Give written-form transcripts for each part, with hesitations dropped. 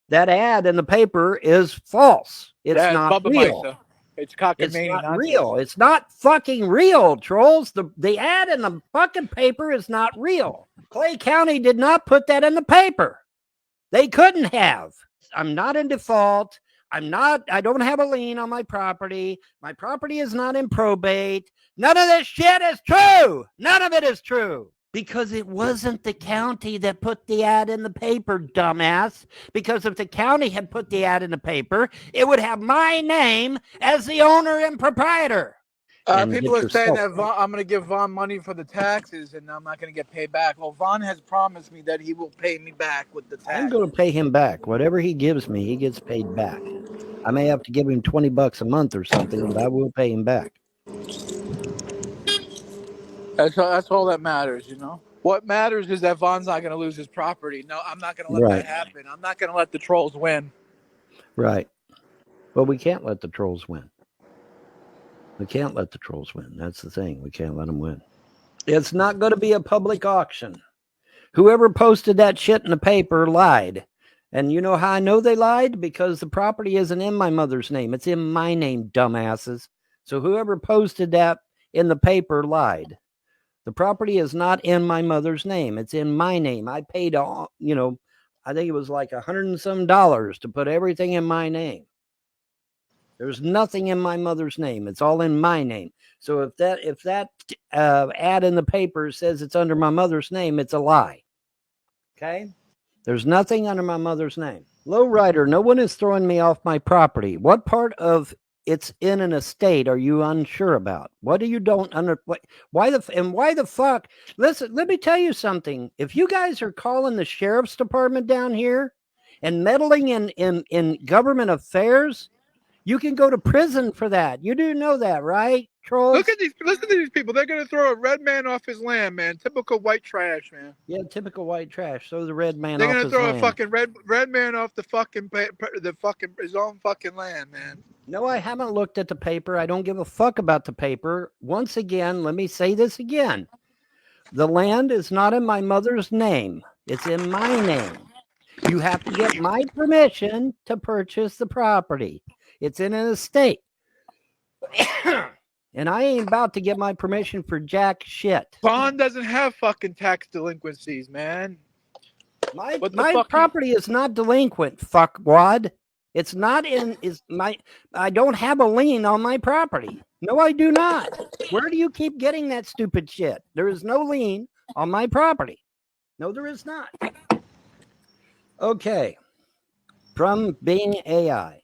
That ad in the paper is false. It's Yeah, it's not Bubba real. Meister. It's It's cockamamie not nonsense. real. It's not fucking real, trolls. The ad in the fucking paper is not real. Clay County did not put that in the paper. They couldn't have. I'm not in default. I don't have a lien on my property. My property is not in probate. None of this shit is true. None of it is true. Because it wasn't the county that put the ad in the paper, dumbass. Because if the county had put the ad in the paper, it would have my name as the owner and proprietor. And People get are saying yourself. that I'm going to give Vaughn money for the taxes and I'm not going to get paid back. Well, Vaughn has promised me that he will pay me back with the I'm tax. going to pay him back. Whatever he gives me, he gets paid back. I may have to give him $20 a month or something, but I will pay him back. That's all that matters, you know? What matters is that Vaughn's not going to lose his property. No, I'm not going to let that Right. happen. I'm not going to let the trolls win. Right. But we can't let the trolls win. We can't let the trolls win. That's the thing. We can't let them win. It's not going to be a public auction. Whoever posted that shit in the paper lied. And you know how I know they lied? Because the property isn't in my mother's name. It's in my name, dumbasses. So whoever posted that in the paper lied. The property is not in my mother's name. It's in my name. I paid all, I think it was like $100 and some to put everything in my name. There's nothing in my mother's name. It's all in my name. So if that ad in the paper says it's under my mother's name, it's a lie. Okay? There's nothing under my mother's name. Lowrider, no one is throwing me off my property. What part of it's in an estate are you unsure about? What do you don't under why the fuck? Listen, let me tell you something. If you guys are calling the sheriff's department down here and meddling in government affairs, you can go to prison for that. You do know that, right, trolls? Listen to these people. They're going to throw a red man off his land, man. Typical white trash, man. Yeah, typical white trash. So the red man They're off going to his throw a land. fucking red man off the fucking his own fucking land, man. No, I haven't looked at the paper. I don't give a fuck about the paper. Once again, let me say this again. The land is not in my mother's name. It's in my name. You have to get my permission to purchase the property. It's in an estate. And I ain't about to get my permission for jack shit. Vaughn doesn't have fucking tax delinquencies, man. My property is not delinquent, fuckwad. It's not in I don't have a lien on my property. No, I do not. Where do you keep getting that stupid shit? There is no lien on my property. No, there is not. Okay. From Bing AI.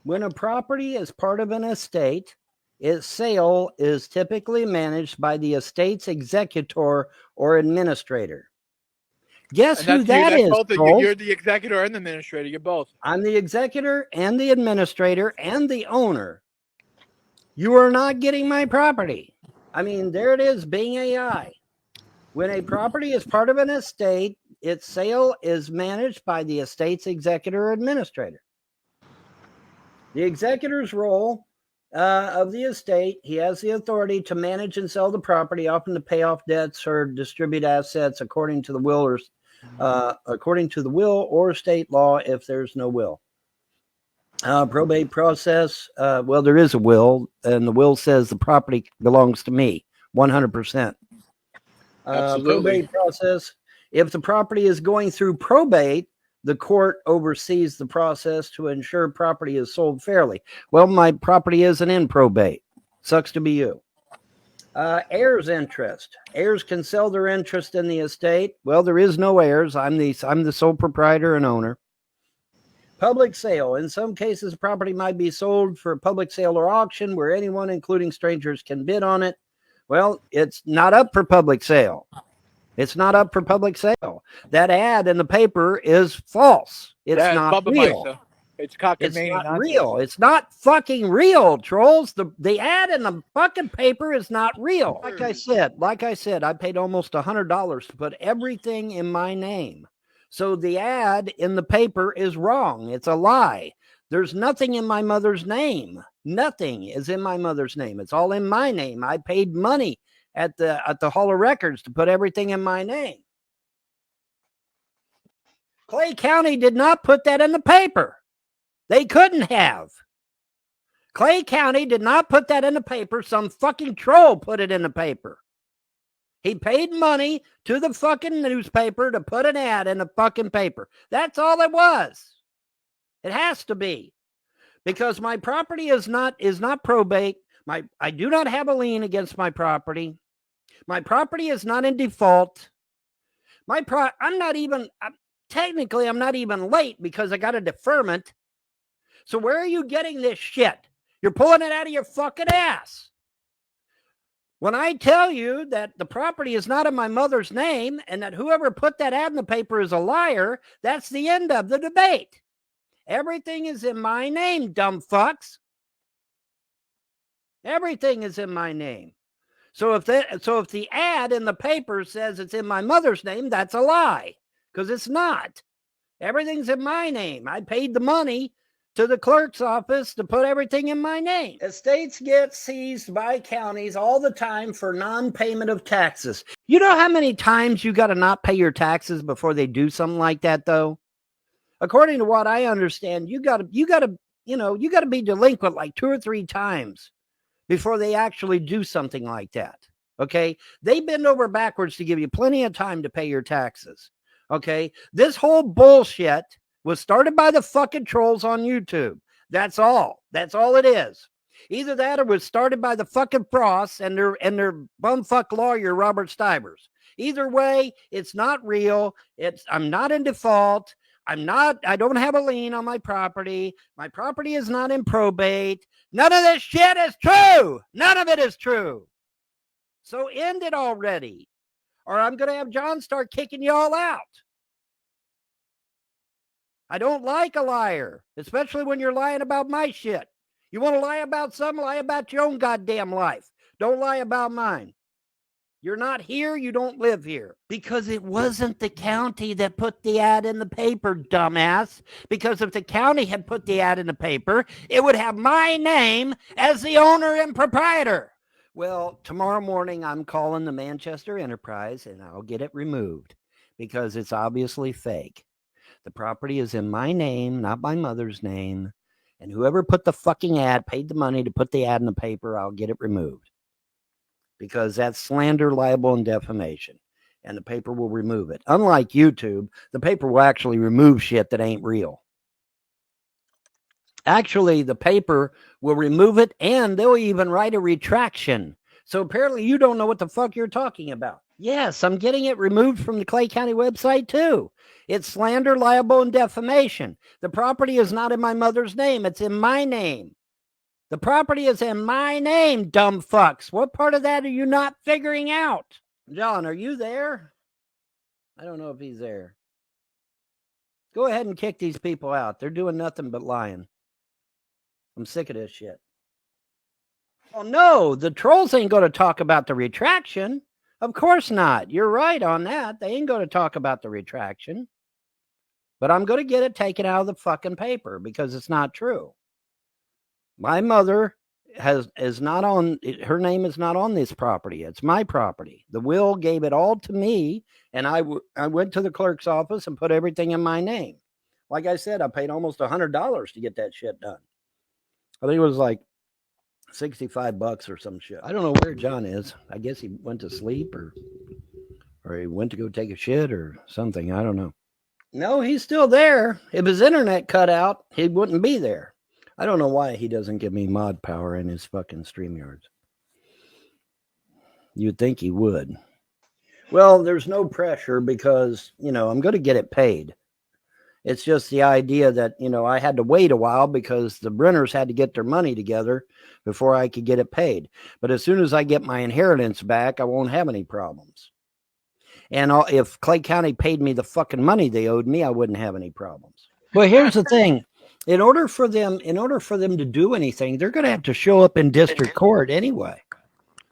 When a property is part of an estate, its sale is typically managed by the estate's executor or administrator. Guess who that is, trolls? You're the executor and the administrator. You're both. I'm the executor and the administrator and the owner. You are not getting my property. I mean, there it is, Bing AI. When a property is part of an estate, its sale is managed by the estate's executor or administrator. The executor's role of the estate, he has the authority to manage and sell the property, often to pay off debts or distribute assets according to the will or state law if there's no will. Probate process. Well, there is a will, and the will says the property belongs to me, 100%. Probate process. If the property is going through probate, the court oversees the process to ensure property is sold fairly. Well, my property isn't in probate. Sucks to be you. Heirs interest. Heirs can sell their interest in the estate. Well, there is no heirs. I'm the sole proprietor and owner. Public sale. In some cases, property might be sold for public sale or auction where anyone, including strangers, can bid on it. Well, it's not up for public sale. It's not up for public sale. That ad in the paper is false. It's not real. Meister. It's cockamamie not nonsense. real. It's not fucking real, trolls. The ad in the fucking paper is not real. Like I said, I paid almost $100 to put everything in my name. So the ad in the paper is wrong. It's a lie. There's nothing in my mother's name. Nothing is in my mother's name. It's all in my name. I paid money at the Hall of Records to put everything in my name. Clay County did not put that in the paper. They couldn't have. Clay County did not put that in the paper. Some fucking troll put it in the paper. He paid money to the fucking newspaper to put an ad in the fucking paper. That's all it was. It has to be. Because my property is not probate. I do not have a lien against my property. My property is not in default. I'm not even late because I got a deferment. So where are you getting this shit? You're pulling it out of your fucking ass. When I tell you that the property is not in my mother's name and that whoever put that ad in the paper is a liar, that's the end of the debate. Everything is in my name, dumb fucks. Everything is in my name. So if the ad in the paper says it's in my mother's name, that's a lie, because it's not. Everything's in my name. I paid the money to the clerk's office to put everything in my name. Estates get seized by counties all the time for non-payment of taxes. You know how many times you got to not pay your taxes before they do something like that, though? According to what I understand, you got to be delinquent like 2 or 3 times before they actually do something like that. Okay? They bend over backwards to give you plenty of time to pay your taxes. Okay? This whole bullshit was started by the fucking trolls on YouTube. That's all. That's all it is. Either that or was started by the fucking Frosts and their bumfuck lawyer, Robert Stivers. Either way, it's not real. I'm not in default. I don't have a lien on my property. My property is not in probate. None of this shit is true. None of it is true. So end it already. Or I'm going to have John start kicking y'all out. I don't like a liar, especially when you're lying about my shit. You want to lie about something? Lie about your own goddamn life. Don't lie about mine. You're not here. You don't live here. Because it wasn't the county that put the ad in the paper, dumbass. Because if the county had put the ad in the paper, it would have my name as the owner and proprietor. Well, tomorrow morning, I'm calling the Manchester Enterprise and I'll get it removed because it's obviously fake. The property is in my name, not my mother's name. And whoever put the fucking ad, paid the money to put the ad in the paper, I'll get it removed. Because that's slander, libel, and defamation. And the paper will remove it. Unlike YouTube, the paper will actually remove shit that ain't real. Actually, the paper will remove it and they'll even write a retraction. So apparently you don't know what the fuck you're talking about. Yes, I'm getting it removed from the Clay County website too. It's slander, libel, and defamation. The property is not in my mother's name. It's in my name. The property is in my name, dumb fucks. What part of that are you not figuring out? John, are you there? I don't know if he's there. Go ahead and kick these people out. They're doing nothing but lying. I'm sick of this shit. Oh, no, the trolls ain't going to talk about the retraction. Of course not. You're right on that. They ain't going to talk about the retraction. But I'm going to get it taken out of the fucking paper because it's not true. My mother is not on, her name is not on this property. It's my property. The will gave it all to me, and I went to the clerk's office and put everything in my name. Like I said, I paid almost $100 to get that shit done. I think it was like $65 or some shit. I don't know where John is. I guess he went to sleep or he went to go take a shit or something. I don't know. No, he's still there. If his internet cut out, he wouldn't be there. I don't know why he doesn't give me mod power in his fucking StreamYards. You'd think he would. Well, there's no pressure because, I'm going to get it paid. It's just the idea that, I had to wait a while because the Brenners had to get their money together before I could get it paid. But as soon as I get my inheritance back, I won't have any problems. And if Clay County paid me the fucking money they owed me, I wouldn't have any problems. But here's the thing. In order for them to do anything, they're going to have to show up in district court anyway.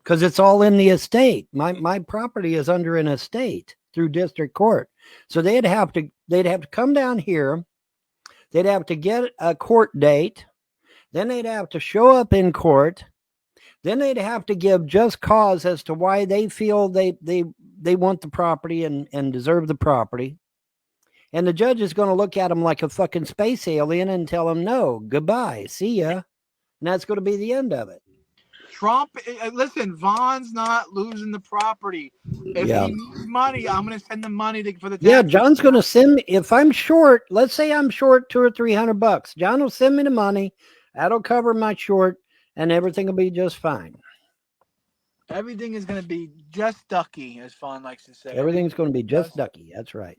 Because it's all in the estate. My property is under an estate through district court. So they'd have to come down here. They'd have to get a court date. Then they'd have to show up in court. Then they'd have to give just cause as to why they feel they want the property and deserve the property. And the judge is going to look at him like a fucking space alien and tell him, no, goodbye, see ya. And that's going to be the end of it. Trump, listen, Vaughn's not losing the property. If he needs money, I'm going to send the money for the taxes. Yeah, John's going to send me, if I'm short, let's say I'm short $200 or $300. John will send me the money. That'll cover my short and everything will be just fine. Everything is going to be just ducky, as Vaughn likes to say. Everything's going to be just ducky. That's right.